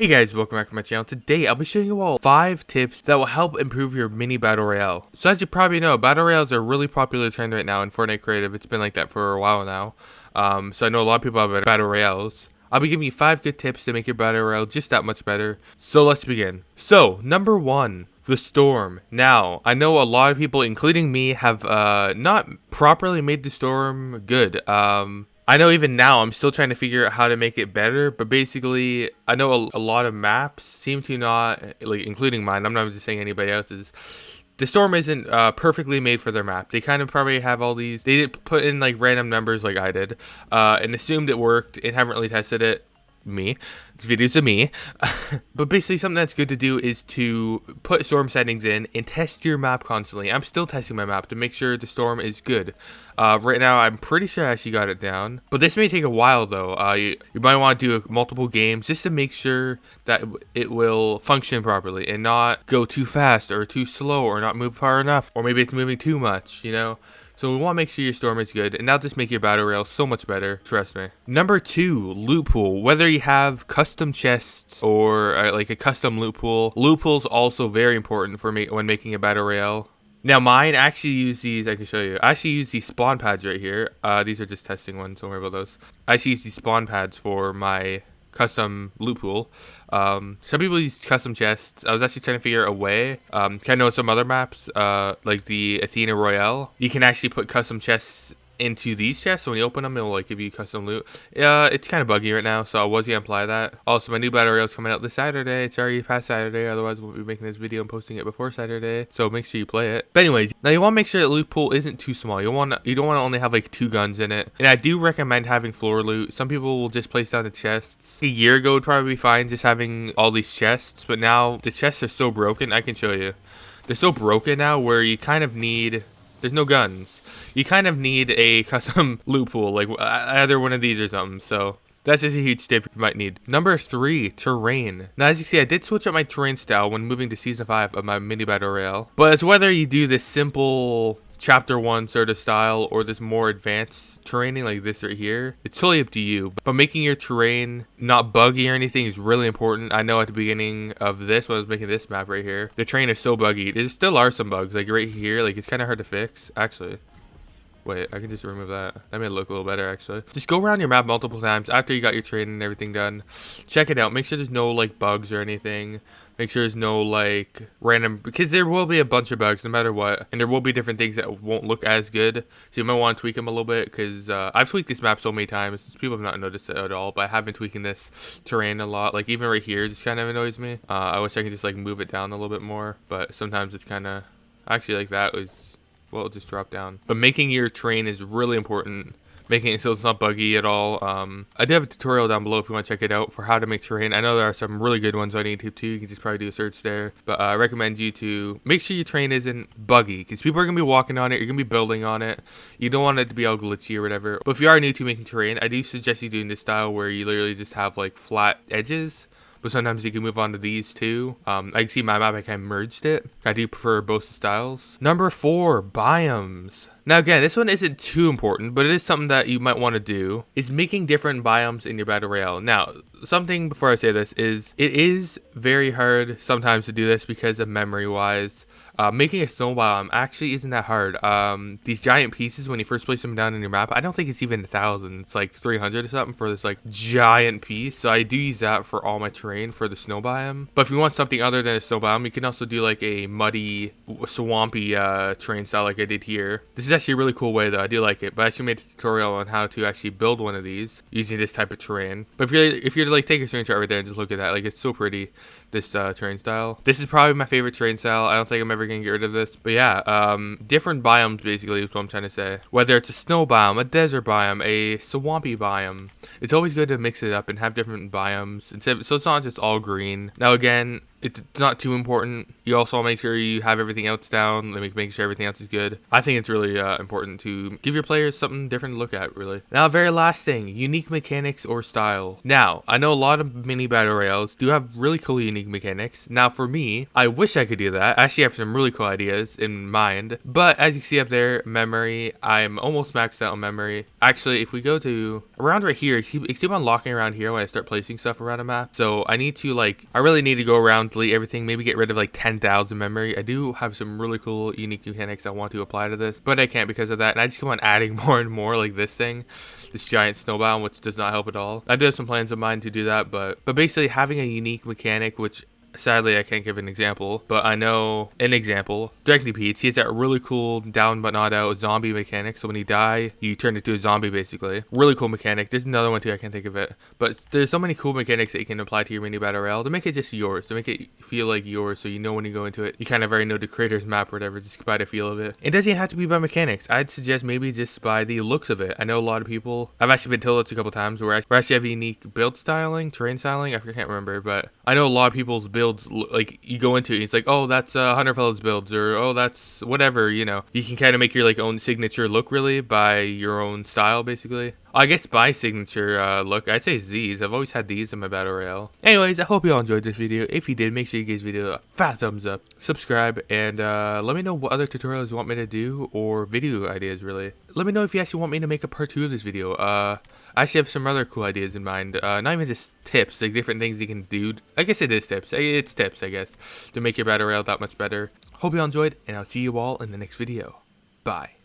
Hey guys, welcome back to my channel. Today I'll be showing you all 5 tips that will help improve your mini battle royale. So as you probably know, battle royales are a really popular trend right now in Fortnite creative. It's been like that for a while now. So I know a lot of people have battle royales. I'll be giving you 5 good tips to make your battle royale just that much better. So let's begin. So number 1, the storm. Now I know a lot of people, including me, have not properly made the storm good. I know even now I'm still trying to figure out how to make it better, but basically I know a lot of maps seem to not, like including mine, I'm not just saying anybody else's, the storm isn't perfectly made for their map. They kind of probably have all these, they did put in like random numbers like I did, and assumed it worked and haven't really tested it. This video's to me. But basically something that's good to do is to put storm settings in and test your map constantly. I'm still testing my map to make sure the storm is good. Right now I'm pretty sure I actually got it down, but this may take a while though. You might want to do multiple games just to make sure that it will function properly and not go too fast or too slow or not move far enough, or maybe it's moving too much, you know. So we want to make sure your storm is good, and that'll just make your battle royale so much better, trust me. Number 2, loophole. Whether you have custom chests or like a custom loophole, loophole's also very important for me when making a battle royale. Now mine actually use these, I can show you. I actually use these spawn pads right here. These are just testing ones, don't worry about those. I actually use these spawn pads for my custom loophole. Some people use custom chests. I was actually trying to figure out a way. I know some other maps, like the Athena Royale, you can actually put custom chests into these chests, so when you open them, it will like give you custom loot. It's kind of buggy right now, so I was gonna apply that. Also, my new battle royale is coming out this Saturday. It's already past Saturday, otherwise we'll be making this video and posting it before Saturday, so make sure you play it. But anyways, now you want to make sure that loot pool isn't too small. You don't want to only have like 2 guns in it, and I do recommend having floor loot. Some people will just place down the chests. A year ago would probably be fine just having all these chests, but now the chests are so broken. I can show you, they're so broken now where you kind of need, there's no guns. You kind of need a custom loot pool, like either one of these or something. So that's just a huge tip you might need. Number 3, terrain. Now as you can see, I did switch up my terrain style when moving to season 5 of my mini battle royale. But it's whether you do this simple chapter 1 sort of style or this more advanced terraining like this right here, it's totally up to you. But making your terrain not buggy or anything is really important. I know at the beginning of this, when I was making this map right here, the terrain is so buggy. There still are some bugs, like right here, like it's kind of hard to fix actually. Wait, I can just remove that. That made it look a little better, actually. Just go around your map multiple times after you got your training and everything done. Check it out. Make sure there's no, like, bugs or anything. Make sure there's no, like, random... Because there will be a bunch of bugs no matter what. And there will be different things that won't look as good. So you might want to tweak them a little bit. Because I've tweaked this map so many times. People have not noticed it at all. But I have been tweaking this terrain a lot. Like, even right here just kind of annoys me. I wish I could just, like, move it down a little bit more. But sometimes it's kind of... Actually, like, that was... Well, it'll just drop down. But making your terrain is really important. Making it so it's not buggy at all. I do have a tutorial down below if you want to check it out for how to make terrain. I know there are some really good ones on YouTube too. You can just probably do a search there. But I recommend you to make sure your terrain isn't buggy, because people are going to be walking on it. You're going to be building on it. You don't want it to be all glitchy or whatever. But if you are new to making terrain, I do suggest you doing this style where you literally just have like flat edges. But sometimes you can move on to these too. I can see my map, I kind of merged it. I do prefer both styles. Number 4, biomes. Now again, this one isn't too important, but it is something that you might want to do, is making different biomes in your battle royale. Now, something before I say this is, it is very hard sometimes to do this because of memory wise. Making a snow biome actually isn't that hard. These giant pieces, when you first place them down in your map, I don't think it's even 1,000. It's like 300 or something for this like giant piece. So I do use that for all my terrain for the snow biome. But if you want something other than a snow biome, you can also do like a muddy, swampy terrain style like I did here. This is actually a really cool way though. I do like it. But I actually made a tutorial on how to actually build one of these using this type of terrain. But if you're to like take a screenshot right there and just look at that, like it's so pretty. This terrain style. This is probably my favorite terrain style. I don't think I'm ever gonna get rid of this. But yeah, different biomes basically is what I'm trying to say. Whether it's a snow biome, a desert biome, a swampy biome, it's always good to mix it up and have different biomes, so it's not just all green. Now again, it's not too important. You also make sure you have everything else down, like make sure everything else is good. I think it's really important to give your players something different to look at, really. Now, very last thing, unique mechanics or style. Now, I know a lot of mini battle royales do have really cool unique mechanics. Now, for me, I wish I could do that. I actually have some really cool ideas in mind. But as you can see up there, memory, I'm almost maxed out on memory. Actually, if we go to around right here, it keep unlocking around here when I start placing stuff around a map. So I need to I really need to go around, delete everything, maybe get rid of like 10,000 memory. I do have some really cool unique mechanics I want to apply to this, but I can't because of that. And I just keep on adding more and more, like this thing, this giant snowbound, which does not help at all. I do have some plans of mine to do that, but basically having a unique mechanic, which sadly I can't give an example, but I know an example. Directly Pete, he has that really cool down but not out zombie mechanic. So when you die, you turn into a zombie basically. Really cool mechanic. There's another one too, I can't think of it. But there's so many cool mechanics that you can apply to your mini battle royale to make it just yours, to make it feel like yours, so you know when you go into it, you kind of already know the creator's map or whatever, just by the feel of it. It doesn't have to be by mechanics. I'd suggest maybe just by the looks of it. I know a lot of people, I've actually been told this a couple times, where I actually have unique build styling, terrain styling, I can't remember, but I know a lot of people's builds, like you go into it and it's like, oh, that's Hunter Fellows builds, or oh, that's whatever, you know. You can kind of make your like own signature look really by your own style basically. I guess my signature look, I'd say these. I've always had these in my battle royale. Anyways, I hope you all enjoyed this video. If you did, make sure you give this video a fat thumbs up, subscribe, and let me know what other tutorials you want me to do, or video ideas really. Let me know if you actually want me to make a part 2 of this video. I actually have some other cool ideas in mind. Not even just tips, like different things you can do. I guess it is tips. It's tips, I guess, to make your battle royale that much better. Hope you all enjoyed, and I'll see you all in the next video. Bye.